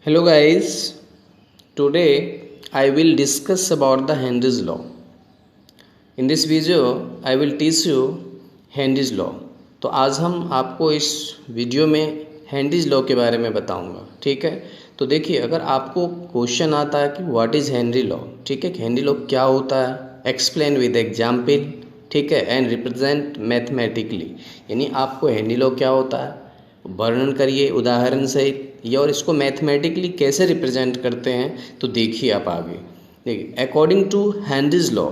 Hello guys, today I will discuss about the Henry's law. In this video I will teach you Henry's law. तो आज हम आपको इस video में Henry's law के बारे में बताऊंगा, ठीक है। तो देखिए, अगर आपको क्वेश्चन आता है कि व्हाट इज़ हेनरी लॉ, ठीक है, हेनरी लॉ क्या होता है, एक्सप्लेन विद एग्जाम्पल, ठीक है, एंड रिप्रेजेंट मैथमेटिकली, यानी आपको हेनरी लॉ क्या होता है वर्णन करिए उदाहरण सहित, या और इसको मैथमेटिकली कैसे रिप्रेजेंट करते हैं। तो देखिए आप आगे देखिए, according to Henry's law,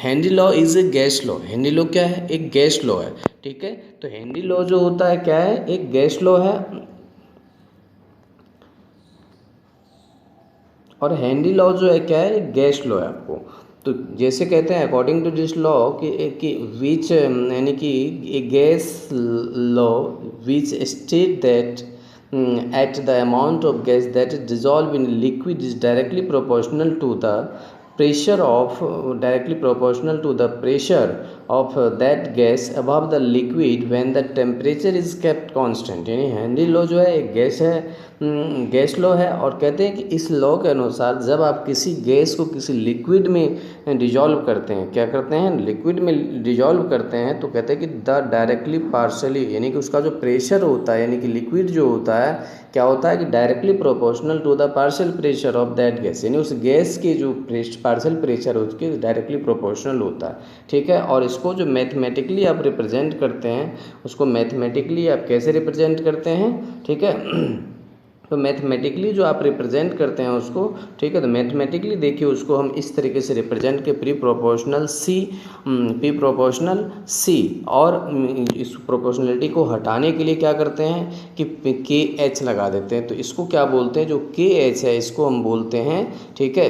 Henry law is a gas law. Henry law क्या है? एक गैस लॉ है, ठीक है। तो हेनरी लॉ जो होता है क्या है? एक गैस लॉ है। और हेनरी लॉ जो है क्या है? एक गैस लॉ है आपको। तो जैसे कहते हैं अकॉर्डिंग टू दिस लॉ कि विच यानी कि a gas law which state that at the amount of gas that is dissolved in liquid is directly proportional to the pressure of that gas above the liquid when the temperature is kept constant। यानी Henry law जो है एक gas है, gas law है। और कहते हैं कि इस लॉ के अनुसार जब आप किसी गैस को किसी लिक्विड में डिजॉल्व करते हैं, क्या करते हैं? लिक्विड में डिजॉल्व करते हैं, तो कहते हैं कि द डायरेक्टली पार्शली, यानी कि उसका जो प्रेशर होता है, यानी कि लिक्विड जो होता है क्या होता है कि directly proportional to the partial pressure of that gas, यानी उस गैस के जो पार्शियल प्रेशर है उसके डायरेक्टली प्रोपोर्शनल होता है, ठीक है। और इसको जो मैथमेटिकली आप रिप्रेजेंट करते हैं, उसको मैथमेटिकली आप कैसे रिप्रेजेंट करते हैं, ठीक है। तो मैथमेटिकली जो आप रिप्रेजेंट करते हैं उसको, ठीक है, तो मैथमेटिकली देखिए उसको हम इस तरीके से रिप्रेजेंट के पी प्रोपोर्शनल सी। और इस प्रोपोर्शनलिटी को हटाने के लिए क्या करते हैं कि के एच लगा देते हैं। तो इसको क्या बोलते हैं? जो के एच है इसको हम बोलते हैं, ठीक है,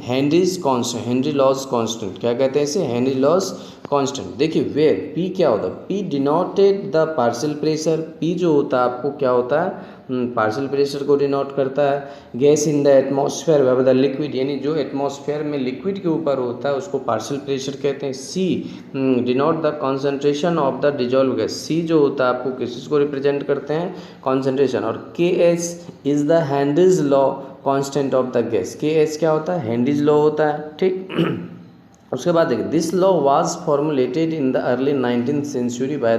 Henry's constant, Henry law's constant. क्या कहते हैं इसे? Henry law's constant. देखिए वेयर पी क्या होता है? P denoted the partial pressure. P जो होता है आपको क्या होता है? पार्शियल प्रेशर को डिनोट करता है। Gas in the atmosphere where the liquid, यानी जो एटमॉस्फेयर में लिक्विड के ऊपर होता है उसको पार्शियल प्रेशर कहते हैं। C denote the concentration of the dissolve gas. C जो होता है आपको किस को रिप्रेजेंट करते हैं? कॉन्सेंट्रेशन। और के H is the Henry's law constant of the gas. के एच क्या होता है? हेनरीज लॉ होता है, ठीक। उसके बाद देखिए, this law was formulated in the early 19th century by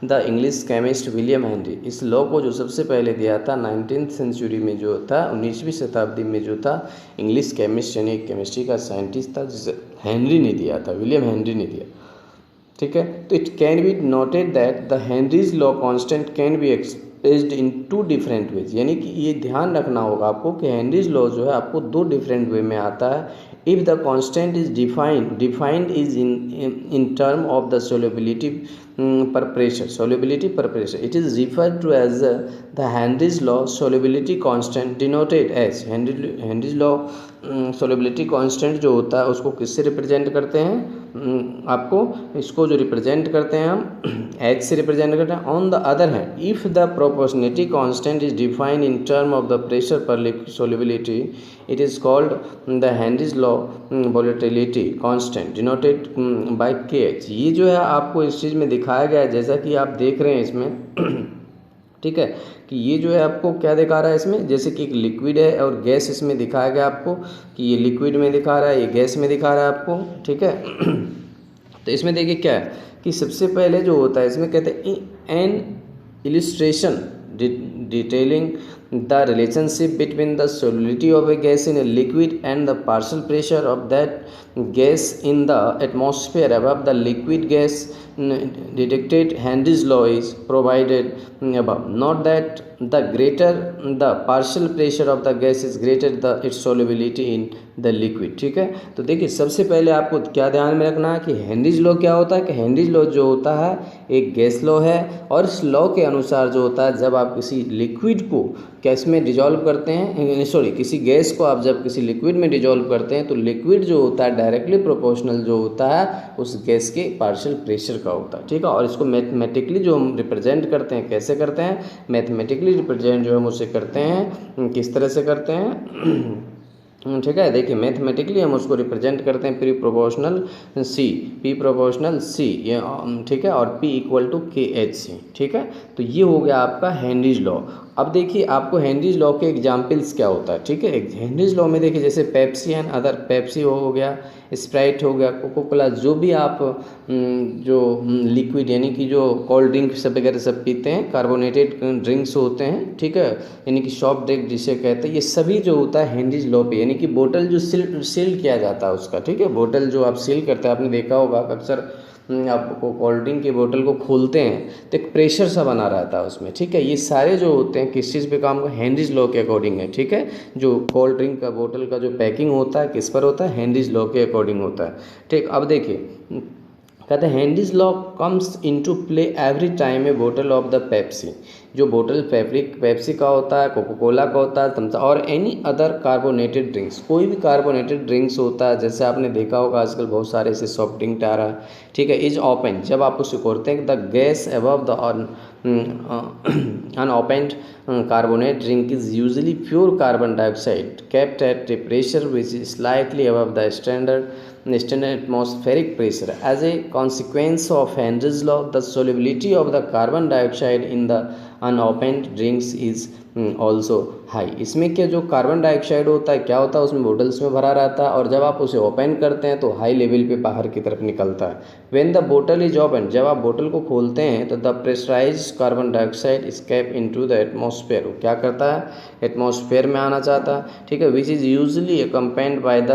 the English chemist William Henry. इस लॉ को जो सबसे पहले दिया था 19th सेंचुरी में, जो था 19वीं शताब्दी में, जो था इंग्लिश केमिस्ट यानी केमिस्ट्री का साइंटिस्ट था जिसे हेनरी ने दिया था, विलियम हेनरी ने दिया, ठीक है। तो it can be noted that the Henry's law constant can be expressed in two different ways. यानी कि ये ध्यान रखना होगा आपको कि हेनरीज लॉ जो है आपको दो डिफरेंट वे में आता है। If the constant is defined is in term of the solubility per pressure, solubility per pressure, it is referred to as the Henry's law solubility constant denoted as Henry's law solubility constant जो होता है उसको किससे represent करते हैं? आपको इसको जो रिप्रेजेंट करते हैं हम एच से रिप्रेजेंट करते हैं। On the other hand, if the proportionality constant is defined in term of the pressure per liquid solubility, it is called the Henry's law volatility constant denoted by K H. ये जो है आपको इस चीज़ में दिखाया गया है, जैसा कि आप देख रहे हैं इसमें ठीक है, कि ये जो है आपको क्या दिखा रहा है इसमें, जैसे कि एक लिक्विड है और गैस इसमें दिखाया गया आपको कि ये लिक्विड में दिखा रहा है, ये गैस में दिखा रहा है आपको, ठीक है। तो इसमें देखिए क्या है कि सबसे पहले जो होता है इसमें कहते हैं an illustration detailing the relationship between the solubility of a gas in a liquid and the partial pressure of that gas in the atmosphere above the liquid gas detected Henry's law is provided above. Not that the greater the partial pressure of the gas is greater the its solubility in the liquid, ठीक है। तो देखिए सबसे पहले आपको क्या ध्यान में रखना है कि हेनरीज लॉ क्या होता है, कि हेनरीज लॉ जो होता है एक गैस लॉ है। और इस लॉ के अनुसार जो होता है जब आप किसी लिक्विड को गैस में डिजॉल्व करते हैं, सॉरी किसी गैस को आप जब किसी लिक्विड में डिजॉल्व करते हैं तो लिक्विड जो होता है डायरेक्टली प्रोपोर्शनल जो होता है उस गैस के पार्शियल प्रेशर का होता है, ठीक है। और इसको मैथमेटिकली जो हम रिप्रेजेंट करते हैं, कैसे करते हैं? मैथमेटिकली रिप्रेजेंट जो हम उसे करते हैं, किस तरह से करते हैं, ठीक है। देखिए मैथमेटिकली हम उसको रिप्रेजेंट करते हैं पी प्रोपोर्शनल सी, ठीक है, और P equal to K H C, ठीक है। तो ये हो गया आपका हेनरीज लॉ। अब देखिए आपको हेनरीज लॉ के एग्जाम्पल्स क्या होता है, ठीक है। हेनरीज लॉ में देखिए जैसे पेप्सी एंड अदर, पेप्सी हो गया, स्प्राइट हो गया, कोको कोला, जो भी आप जो लिक्विड यानी कि जो कोल्ड ड्रिंक सब वगैरह सब पीते हैं, कार्बोनेटेड ड्रिंक्स होते हैं, ठीक है, यानी कि सॉफ्ट ड्रिंक जिसे कहते हैं, ये सभी जो होता है हेनरीज लॉ पे, यानी कि बोतल जो सील किया जाता है उसका, ठीक है, बोतल जो आप सील करते हैं, आपने देखा होगा अक्सर आपको कोल्ड ड्रिंक की बोतल को खोलते हैं तो एक प्रेशर सा बना रहता है उसमें, ठीक है। ये सारे जो होते हैं किस चीज़ पे काम का, हेनरीज लॉ के अकॉर्डिंग है, ठीक है। जो कोल्ड ड्रिंक का बोतल का जो पैकिंग होता है किस पर होता है, हेनरीज लॉ के अकॉर्डिंग होता है, ठीक। अब देखिए कहते हैं Henry's law comes into play every time a बोतल ऑफ द पेप्सी, जो बोतल पेप्सी का होता है, कोको कोला का होता है, थम्स और एनी अदर कार्बोनेटेड ड्रिंक्स, कोई भी कार्बोनेटेड ड्रिंक्स होता है, जैसे आपने देखा होगा आजकल बहुत सारे ऐसे सॉफ्ट ड्रिंक आ रहा है, ठीक है, इज ओपन, जब आप उसे खोलते हैं the gas above the unopened carbonate drink is usually pure carbon dioxide kept at a pressure which is slightly above the standard atmospheric pressure. As a consequence of Henry's law, the solubility of the carbon dioxide in the unopened drinks is also high. इसमें क्या जो carbon dioxide होता है क्या होता है, उसमें bottles में भरा रहता है और जब आप उसे ओपन करते हैं तो हाई लेवल पे बाहर की तरफ निकलता है। When the bottle is open, जब आप बोतल को खोलते हैं तो the pressurise carbon dioxide escape into the atmosphere, वो क्या करता है, एटमॉस्फेयर में आना चाहता है, ठीक है, which is usually accompanied by the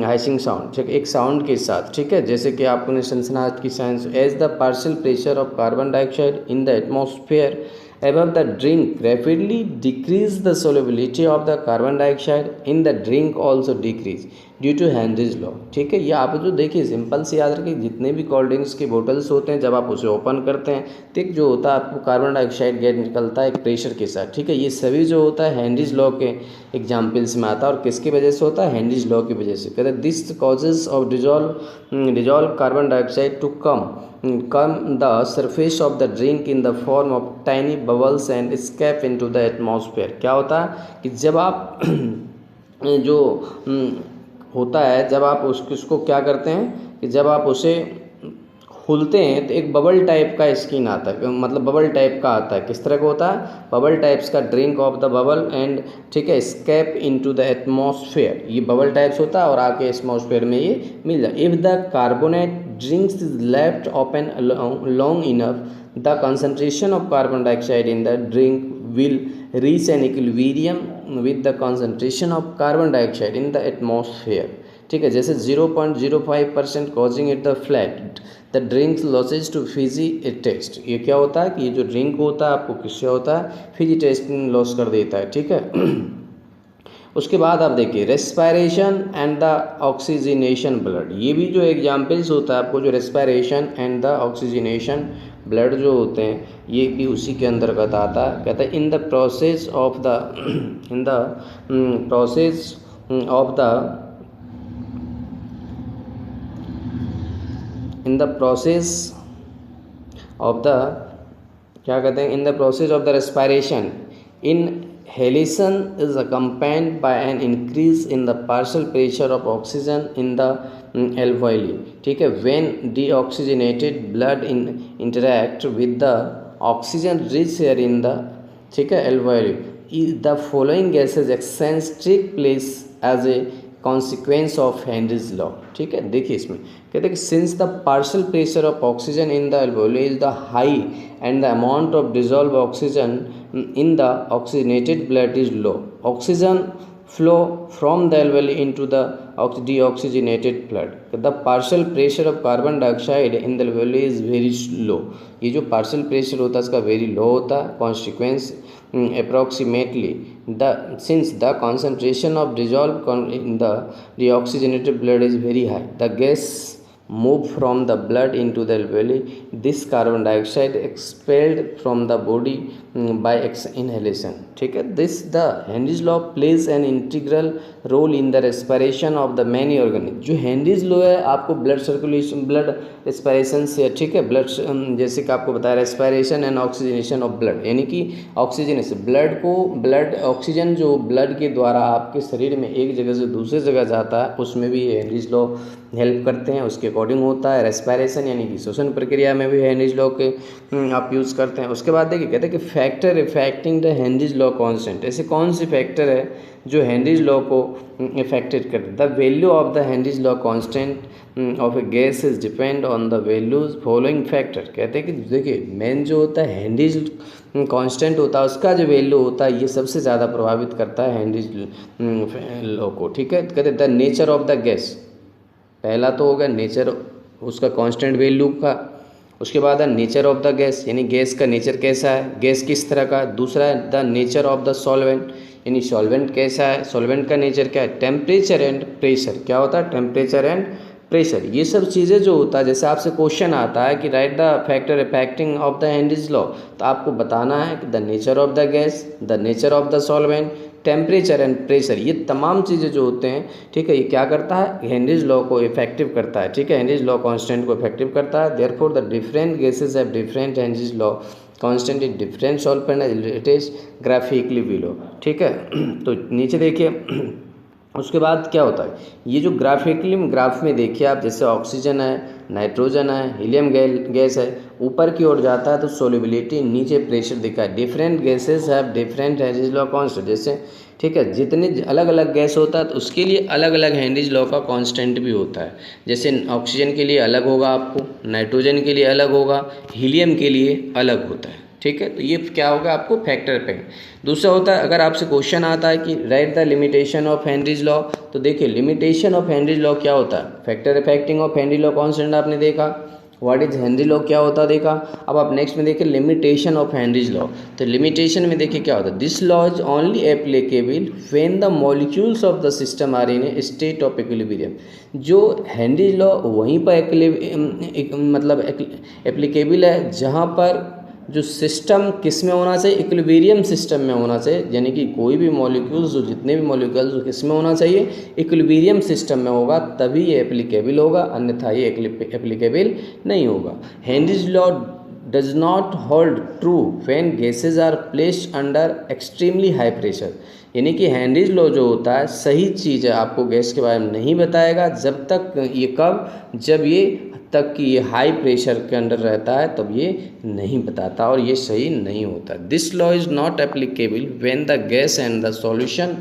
hissing sound, ठीक, एक साउंड के साथ, ठीक है, जैसे कि आपने सनसनाहट की science, as the partial pressure of carbon dioxide in the atmosphere above the drink rapidly decrease the solubility of the carbon dioxide in the drink also decrease due to Henry's law, ठीक है। ये आप जो देखिए simple से याद रखिए, जितने भी कोल्ड ड्रिंक्स की बोतल्स होते हैं जब आप उसे ओपन करते हैं तो एक जो होता है आपको कार्बन डाइऑक्साइड गैस निकलता है एक प्रेशर के साथ, ठीक है। ये सभी जो होता है हेनरीज लॉ के एग्जाम्पल्स में आता है और किसकी वजह से होता है, हेनरीज लॉ की वजह से। कहते हैं this causes of dissolve carbon dioxide to come the surface of the drink in the form of tiny bubbles and escape into the atmosphere। क्या होता है कि जब आप जो होता है, जब आप उसको क्या करते हैं कि जब आप उसे खोलते हैं तो एक बबल टाइप का स्किन आता है, मतलब बबल टाइप का आता है, किस तरह का होता है, बबल टाइप्स का, drink of the bubble and, ठीक है, स्केप इनटू द एटमॉस्फेयर, ये बबल टाइप्स होता है और आके एटमॉस्फेयर में ये मिल जाए। If the carbonate drinks is left open long enough, the concentration of carbon dioxide in the drink will reach an equilibrium with the concentration of carbon dioxide in the atmosphere, ठीक है, जैसे 0.05% causing it the flat the drink losses to fizzy taste। ये क्या होता है कि ये जो ड्रिंक होता है आपको किससे होता है, फिजी टेस्ट लॉस कर देता है, ठीक है। उसके बाद आप देखिए respiration and the oxygenation blood, ये भी जो एग्जाम्पल्स होता है आपको, जो respiration and the oxygenation blood जो होते हैं ये भी उसी के अंतर्गत आता है। कहता है in the process of the क्या कहते हैं, in the process of the respiration inhalation is accompanied by an increase in the partial pressure of oxygen in the alveoli, ठीक है। when deoxygenated blood interact with the oxygen rich air in the, ठीक है, alveoli, the following gases exchange take place as a consequence of Henry's law, ठीक है। देखिए इसमें कहते हैं कि since the partial pressure of oxygen in the alveoli is the high and the amount of dissolved oxygen in the oxygenated blood is low, oxygen flow from the alveoli into the deoxygenated blood, the partial pressure of carbon dioxide in the alveoli is very low। ये जो partial pressure होता है इसका very low होता है, consequence approximately since the concentration of dissolved in the deoxygenated blood is very high, the gas move from the blood into the alveoli, this carbon dioxide expelled from the body by inhalation, ठीक है। this the Henry's law plays an integral role in the respiration of the many organisms। जो Henry's law है आपको blood circulation, blood respiration से, ठीक है, blood जैसे कि आपको बताया respiration and oxygenation of blood, यानी कि ऑक्सीजनेशन ब्लड ऑक्सीजन जो ब्लड के द्वारा आपके शरीर में एक जगह से दूसरी जगह जाता है उसमें भी हेनरीज लॉ हेल्प करते हैं, उसके अकॉर्डिंग होता है। रेस्पिरेशन यानी कि श्वसन प्रक्रिया में भी हेनरीज लॉ के आप यूज़ करते हैं। उसके बाद देखिए कहते हैं कि factor affecting the Henry's law constant, ऐसे कौन सी फैक्टर है जो हेनरीज लॉ को इफेक्टेड करते हैं। The value of the Henry's law constant of A gas is depend on the values following factor. कहते हैं कि देखिए मेन जो होता है हेनरीज कांस्टेंट होता है, उसका जो वैल्यू होता है ये सबसे ज़्यादा प्रभावित करता है हेनरीज लॉ को। ठीक है, कहते हैं the nature of the gas, पहला तो हो गया नेचर उसका कांस्टेंट वैल्यू का। उसके बाद है नेचर ऑफ द गैस, यानी गैस का नेचर कैसा है, गैस किस तरह का। दूसरा है the nature of the solvent, यानी सॉल्वेंट कैसा है, सॉल्वेंट का नेचर क्या है। टेम्परेचर एंड प्रेशर, क्या होता है, टेम्परेचर एंड प्रेशर। ये सब चीज़ें जो होता है, जैसे आपसे क्वेश्चन आता है कि write the factor affecting of the Henry's law, तो आपको बताना है कि the nature of the gas, the nature of the solvent, temperature and pressure, ये तमाम चीज़ें जो होते हैं, ठीक है, ये क्या करता है, हेनरीज लॉ को इफेक्टिव करता है। ठीक है, हेनरीज लॉ कांस्टेंट को इफेक्टिव करता है। Therefore the different gases have different Henrys law constant is different solvent it is graphically below. ठीक है, तो नीचे देखिए उसके बाद क्या होता है, ये जो ग्राफिकली ग्राफ में देखिए आप, जैसे ऑक्सीजन है, नाइट्रोजन है, हीलियम गैस है, ऊपर की ओर जाता है तो सोल्युबिलिटी, नीचे प्रेशर दिखा है। Different gases have different Henrys law constant, जैसे ठीक है जितने अलग अलग गैस होता है तो उसके लिए अलग अलग हेनरीज लॉ का कांस्टेंट भी होता है। जैसे ऑक्सीजन के लिए अलग होगा आपको, नाइट्रोजन के लिए अलग होगा, हीलियम के लिए अलग होता है। ठीक है, तो ये क्या होगा आपको फैक्टर पे। दूसरा होता है, अगर आपसे क्वेश्चन आता है कि write the limitation of Henry's law, तो देखिए लिमिटेशन ऑफ हेनरीज लॉ क्या होता है, factor affecting of Henry law constant आपने देखा, व्हाट इज हेनरी लॉ क्या होता है देखा। अब आप नेक्स्ट में देखिए लिमिटेशन ऑफ हेनरीज लॉ, तो लिमिटेशन में देखिए क्या होता है, this law is only applicable when the molecules of the system are in a state of equilibrium. जो हेनरीज लॉ वहीं पर मतलब एप्लीकेबल है जहाँ पर जो सिस्टम किस में होना चाहिए, इक्विलिब्रियम सिस्टम में होना चाहिए, यानी कि कोई भी मॉलिक्यूल्स जो जितने भी मॉलिक्यूल्स जो किस में होना चाहिए, इक्विलिब्रियम सिस्टम में होगा, तभी ये एप्लीकेबल होगा, अन्यथा ये एप्लीकेबल नहीं होगा। Henry's law does not hold true when gases are placed under extremely high pressure, यानी कि हेनरीज लॉ जो होता है सही चीज़ है, आपको गैस के बारे में नहीं बताएगा जब तक ये कब, जब ये तक कि ये हाई प्रेशर के अंडर रहता है तब ये नहीं बताता, और ये सही नहीं होता। This law is not applicable when the gas and the solution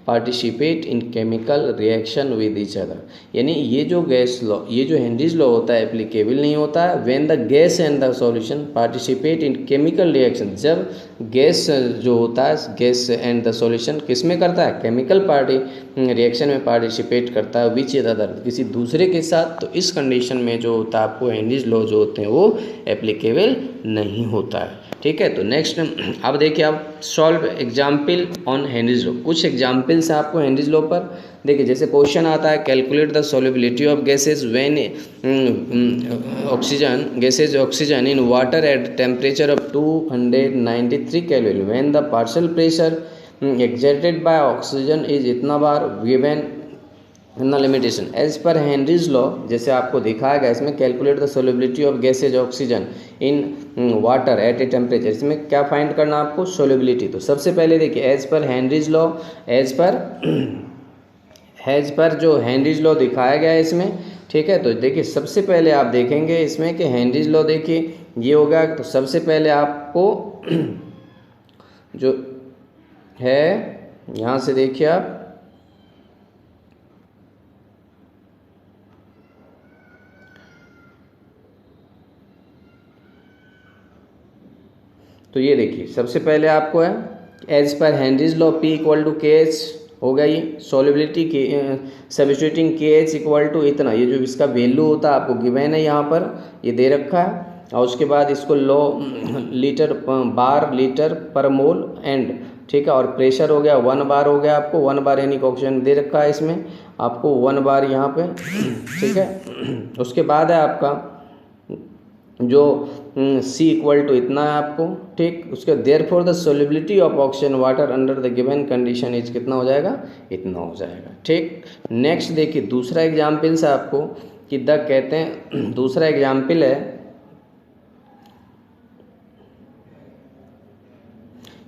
participate in chemical reaction with each other, यानी ये जो गैस लॉ, ये जो हेनरीज लॉ होता है एप्लीकेबल नहीं होता है when the gas and the solution participate in chemical reaction, जब गैस जो होता है, गैस एंड द सॉल्यूशन किस में करता है, केमिकल रिएक्शन में पार्टिसिपेट करता है विच अदर, किसी दूसरे के साथ, तो इस कंडीशन में जो होता है आपको हेनरीज लॉ जो होते हैं वो एप्लीकेबल नहीं होता है। ठीक है, तो नेक्स्ट अब देखिए आप solve example on Henry's law, कुछ एग्जाम्पल्स आपको हेनरीज लॉ पर देखिए, जैसे क्वेश्चन आता है calculate the solubility of gases when oxygen in water at temperature of 293 kelvin when the partial pressure exerted by oxygen is इतना बार given in the limitation as per Henry's law, जैसे आपको दिखाया गया इसमें calculate the solubility of gases oxygen in water at a temperature, इसमें क्या find करना आपको, सोल्युबिलिटी। तो सबसे पहले देखिए as per Henry's law, as per जो हेनरीज लॉ दिखाया गया है इसमें, ठीक है, तो देखिए सबसे पहले आप देखेंगे इसमें कि हेनरीज लॉ देखिए ये होगा, तो सबसे पहले आपको जो है यहाँ से देखिए आप, तो ये देखिए सबसे पहले आपको है as per Henry's law P equal to K H हो गया, ये सॉल्युबिलिटी के सब्स्टिट्यूटिंग के एच इक्वल टू इतना, ये जो इसका वैल्यू होता है आपको गिवन है यहाँ पर, ये दे रखा है, और उसके बाद इसको लो litre bar litre per mole and, ठीक है, और प्रेशर हो गया 1 बार हो गया आपको, 1 बार यानी कि ऑक्सीजन दे रखा है इसमें आपको 1 बार यहाँ पे, ठीक है। उसके बाद है आपका जो C इक्वल टू इतना है आपको, ठीक, उसके therefore the solubility of oxygen water under the given condition is कितना हो जाएगा, इतना हो जाएगा, ठीक। नेक्स्ट देखिए दूसरा एग्जाम्पल से आपको कि द कहते हैं, दूसरा एग्जाम्पल है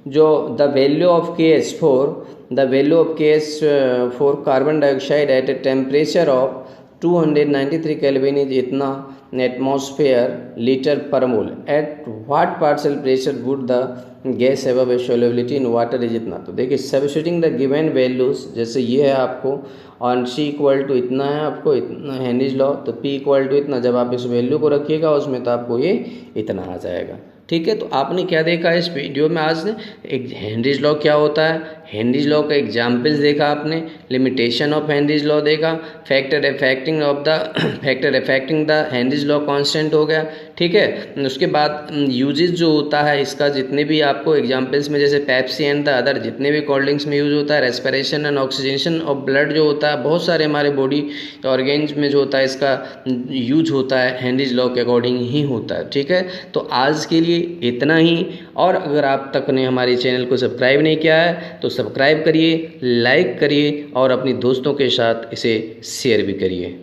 जो the value of KH4 carbon dioxide at a temperature of 293 kelvin is इतना atmosphere litre per mole. At what partial pressure would the gas have a solubility in water is इतना। तो देखिए substituting the given values, जैसे ये है आपको और C equal to इतना है आपको इतना हेनरीज लॉ, तो P इक्वल टू इतना, जब आप इस वैल्यू को रखिएगा उसमें तो आपको ये इतना आ जाएगा। ठीक है, तो आपने क्या देखा इस वीडियो में आज ने, एक हेनरीज लॉ क्या होता है, हेनरीज लॉ का एग्जाम्पल्स देखा आपने, लिमिटेशन ऑफ हेनरीज लॉ देखा, factor affecting the Henry's law constant हो गया। ठीक है, उसके बाद यूजेस जो होता है इसका, जितने भी आपको एग्जाम्पल्स में जैसे पेप्सी एंड द अदर जितने भी कोल्ड ड्रिंक्स में यूज होता है, respiration and oxygenation of blood जो होता है, बहुत सारे हमारे बॉडी ऑर्गेन्स में जो होता है इसका यूज होता है हेनरीज लॉ के अकॉर्डिंग ही होता है। ठीक है, तो आज के लिए इतना ही, और अगर आप तक ने हमारे चैनल को सब्सक्राइब नहीं किया है तो सब्सक्राइब करिए, लाइक करिए और अपने दोस्तों के साथ इसे शेयर भी करिए।